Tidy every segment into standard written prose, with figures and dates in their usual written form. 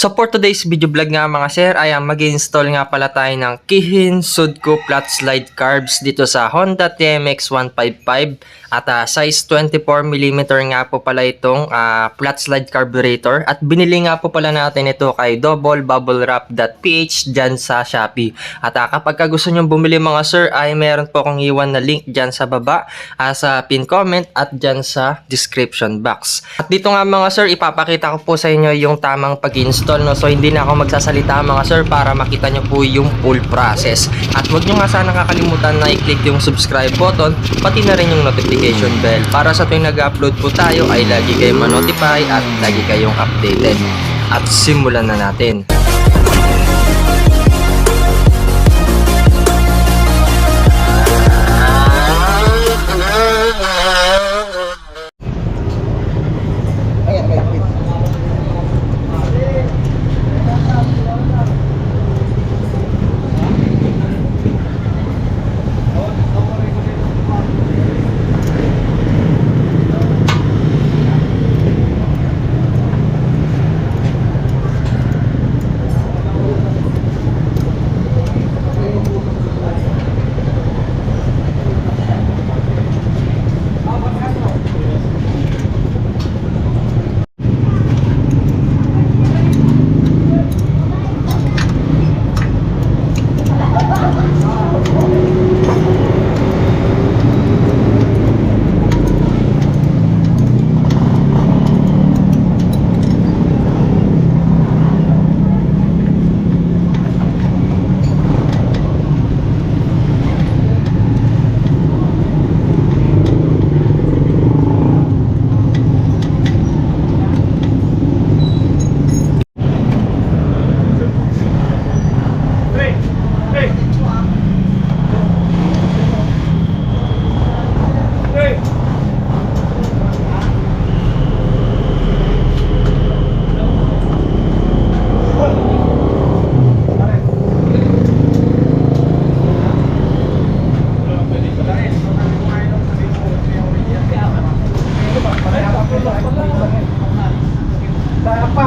So for today's video vlog nga mga sir ay mag-install nga pala tayo ng Kihin Sudco flat slide carbs dito sa Honda TMX 155 at size 24mm nga po pala itong flat slide carburetor at binili nga po pala natin ito kay doublebubblerap.ph dyan sa Shopee. At kapag gusto nyo bumili mga sir ay meron po akong iwan na link dyan sa baba sa pin comment at dyan sa description box. At dito nga mga sir ipapakita ko po sa inyo yung tamang pag-install. No? So hindi na ako magsasalita mga sir para makita nyo po yung full process. At huwag nyo nga sana kakalimutan na i-click yung subscribe button pati na rin yung notification bell para sa tuwing nag-upload po tayo ay lagi kayong ma-notify at lagi kayong updated. At simulan na natin.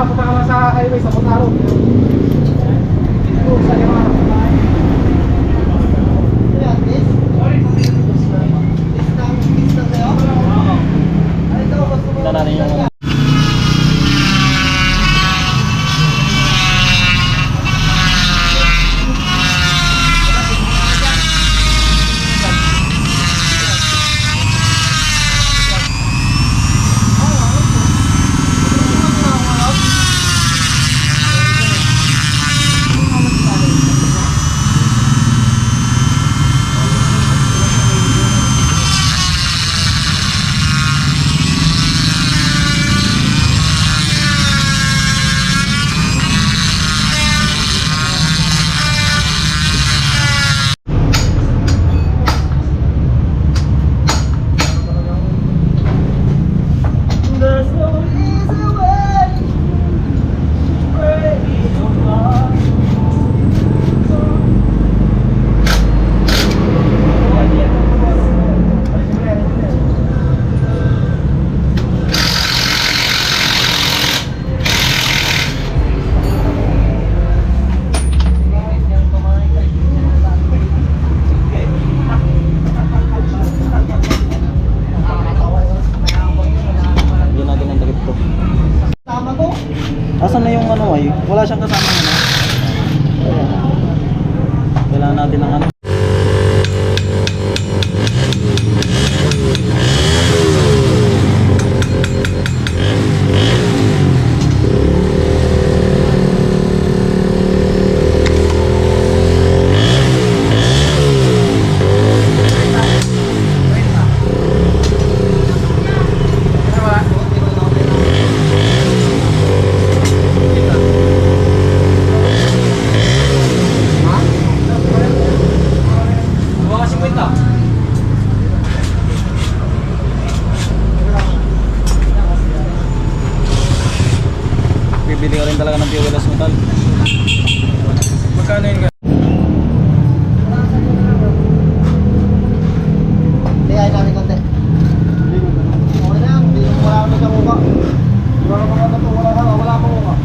Punta ka sa highway sa Botaro. Asan na yung ano ay? Wala siyang kasama ano. Kailangan natin ng ano. Bibili ka rin talaga ng fuel metal. Magkano yun? Hindi, ay namin konti. Okay na yan, hindi mo wala kami sa uka. Wala kami sa uka.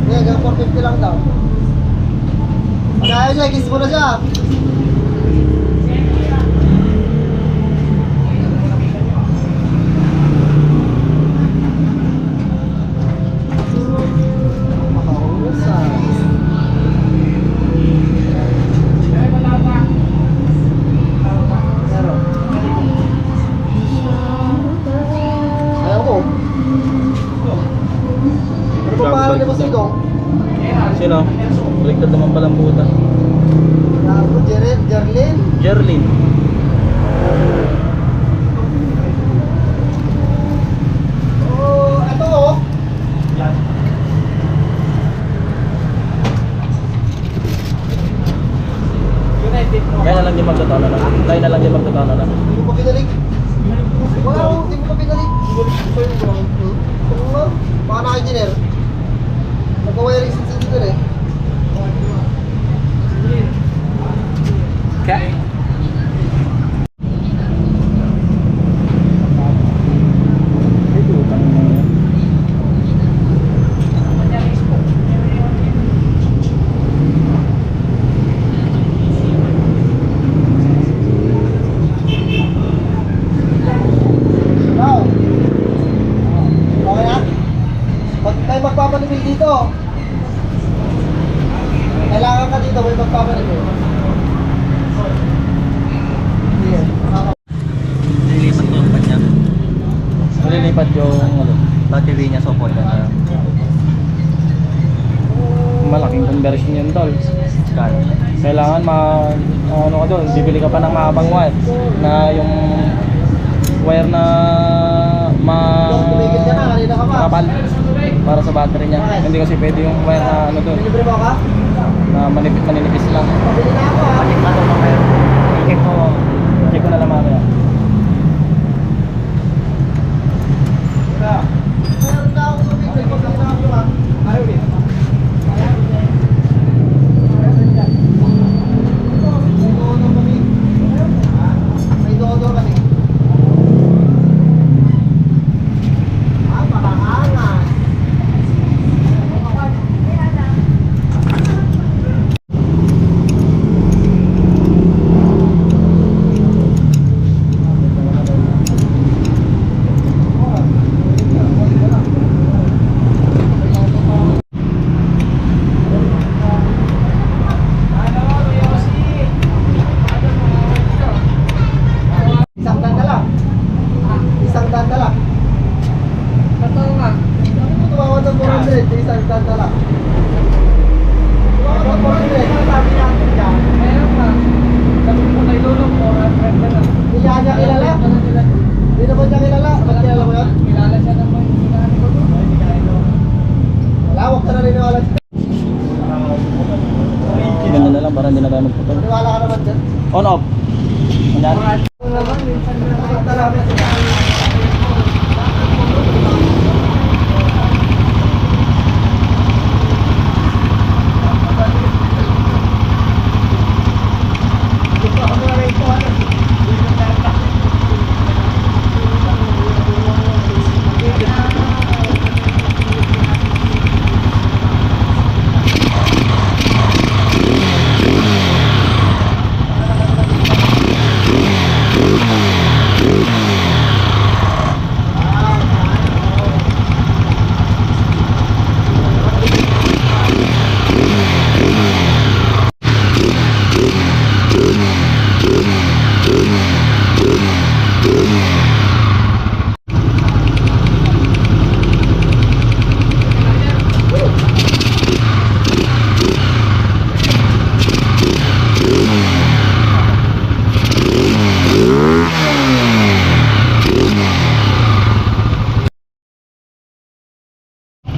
Yan, yung 450 lang daw. Pag ayaw niya, kiss mo na siya. Ayaw mo. Ano ba pangalan ni Boss Rico? Sino? Baliktad naman palang puta. Gago, Jerlyn. Jerlyn. Oh, ito oh. Kaya na lang din magtatalo na. Kaya na lang din magtatalo na. Hindi mo pa pinalik. Wala ko, hindi mo pa pinalik. Oo, baka naka-engineer. Nagka-wiring sin dito eh. Okay. Now, okay na? Pag may magpapanipil dito, kailangan ka dito, may magpapanipil. Sige, Nililipat ko ang kanya. Nililipat yung battery niya sa phone na. Malaking conversion yun, tol. Kailangan ano ka doon, bibili ka pa ng mahabang wire na yung wire na tumigil ka na, kanina ka pa. makapal para sa battery niya. Hindi kasi pwede yung wire na ano doon, Libre mo ka? na manipis lang. Pabili na ako ha. Check ko na lang mamaya. Meron na akong tumigil, pabili na ako ha. Ayaw eh. May dodo kami. Ah, makaangas. Isang daan na lang. Isang daan na lang. Totoo nga. Ano mo tumawad ng 400? Isang daan na lang. Tumawad ng 400. Sabi natin dyan. Meron nga. Sabi ko kay Lolo ko, friend ka na. Hindi niya kilala. Hindi naman niya kilala. Ba't kilala mo yun? Kilala siya naman yung sinani ko doon. Wala, huwag ka na niniwala. Ganun na lang para hindi na tayo magputol. Naniwala ka naman dyan. On off. Andyan. Naman, minsan na Talaga.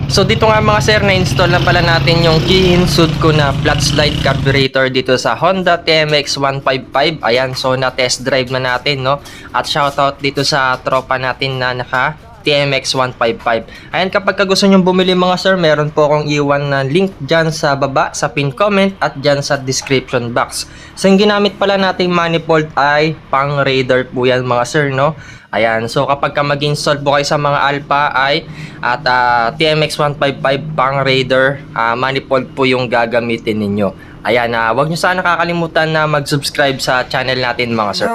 So dito nga mga sir, na-install na pala natin yung Kihin Sudco na flat slide carburetor dito sa Honda TMX 155. Ayan, so na-test drive na natin, no? At shoutout dito sa tropa natin na naka TMX 155. Ayan, kapag gusto nyo bumili mga sir, meron po akong iwan na link dyan sa baba, sa pin comment at dyan sa description box. So yung ginamit pala nating manifold ay pang radar po yan mga sir, no? Ayan, so kapag ka mag-install po kayo sa mga Alpha ay at TMX 155 pang Raider, manifold po yung gagamitin ninyo. Ayan, wag nyo sana kakalimutan na mag-subscribe sa channel natin mga sir.